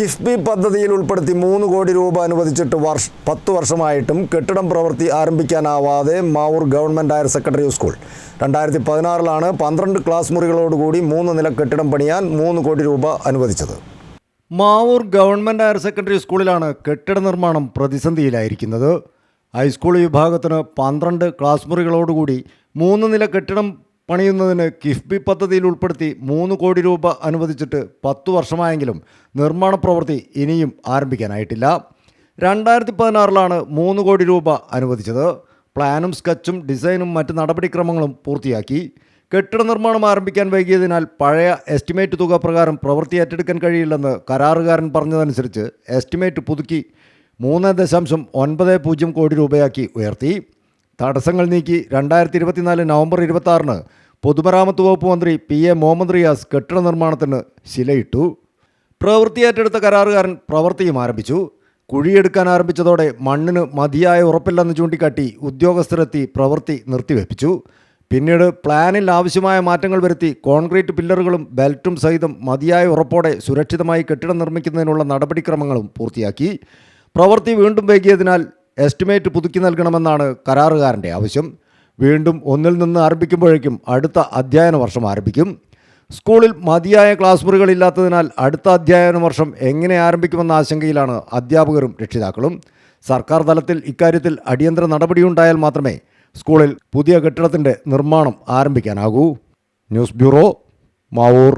കിഫ്ബി പദ്ധതിയിൽ ഉൾപ്പെടുത്തി 3 കോടി രൂപ അനുവദിച്ചിട്ട് 10 വർഷമായിട്ടും കെട്ടിടം പ്രവൃത്തി ആരംഭിക്കാനാവാതെ Mavoor government higher secondary school 2016 12 class മുറികളോടുകൂടി 3 നില കെട്ടിടം പണിയാൻ 3 കോടി രൂപ അനുവദിച്ചത്. മാവൂർ ഗവൺമെൻറ് ഹയർ സെക്കൻഡറി സ്കൂളിലാണ് കെട്ടിട നിർമ്മാണം പ്രതിസന്ധിയിലായിരിക്കുന്നത്. ഹൈസ്കൂൾ വിഭാഗത്തിന് 12 ക്ലാസ് മുറികളോടുകൂടി 3 നില കെട്ടിടം പണിയുന്നതിന് കിഫ്ബി പദ്ധതിയിൽ ഉൾപ്പെടുത്തി 3 കോടി രൂപ അനുവദിച്ചിട്ട് 10 വർഷമായെങ്കിലും നിർമ്മാണ പ്രവൃത്തി ഇനിയും ആരംഭിക്കാനായിട്ടില്ല. 2016 3 കോടി രൂപ അനുവദിച്ചത്. പ്ലാനും സ്കെച്ചും ഡിസൈനും മറ്റ് നടപടിക്രമങ്ങളും പൂർത്തിയാക്കി. കെട്ടിട നിർമ്മാണം ആരംഭിക്കാൻ വൈകിയതിനാൽ പഴയ എസ്റ്റിമേറ്റ് തുക പ്രകാരം പ്രവൃത്തി ഏറ്റെടുക്കാൻ കഴിയില്ലെന്ന് കരാറുകാരൻ പറഞ്ഞതനുസരിച്ച് എസ്റ്റിമേറ്റ് പുതുക്കി 3.90 കോടി രൂപയാക്കി ഉയർത്തി. തടസ്സങ്ങൾ നീക്കി 2024 നവംബർ 26 പൊതുമരാമത്ത് വകുപ്പ് മന്ത്രി PA മുഹമ്മദ് റിയാസ് കെട്ടിട നിർമ്മാണത്തിന് ശിലയിട്ടു. പ്രവൃത്തി ഏറ്റെടുത്ത കരാറുകാരൻ പ്രവൃത്തിയും ആരംഭിച്ചു. കുഴിയെടുക്കാൻ ആരംഭിച്ചതോടെ മണ്ണിന് മതിയായ ഉറപ്പില്ലെന്ന് ചൂണ്ടിക്കാട്ടി ഉദ്യോഗസ്ഥരെത്തി പ്രവൃത്തി നിർത്തിവെപ്പിച്ചു. പിന്നീട് പ്ലാനിൽ ആവശ്യമായ മാറ്റങ്ങൾ വരുത്തി കോൺക്രീറ്റ് പില്ലറുകളും ബെൽറ്റും സഹിതം മതിയായ ഉറപ്പോടെ സുരക്ഷിതമായി കെട്ടിടം നിർമ്മിക്കുന്നതിനുള്ള നടപടിക്രമങ്ങളും പൂർത്തിയാക്കി. പ്രവൃത്തി വീണ്ടും വൈകിയതിനാൽ എസ്റ്റിമേറ്റ് പുതുക്കി നൽകണമെന്നാണ് കരാറുകാരൻ്റെ ആവശ്യം. വീണ്ടും ഒന്നിൽ നിന്ന് ആരംഭിക്കുമ്പോഴേക്കും അടുത്ത അധ്യയന വർഷം ആരംഭിക്കും. സ്കൂളിൽ മതിയായ ക്ലാസ് മുറികളില്ലാത്തതിനാൽ അടുത്ത അധ്യയന വർഷം എങ്ങനെ ആരംഭിക്കുമെന്ന ആശങ്കയിലാണ് അധ്യാപകരും രക്ഷിതാക്കളും. സർക്കാർ തലത്തിൽ ഇക്കാര്യത്തിൽ അടിയന്തര നടപടിയുണ്ടായാൽ മാത്രമേ സ്കൂളിൽ പുതിയ കെട്ടിടത്തിൻ്റെ നിർമ്മാണം ആരംഭിക്കാനാകൂ. News bureau, Mavoor.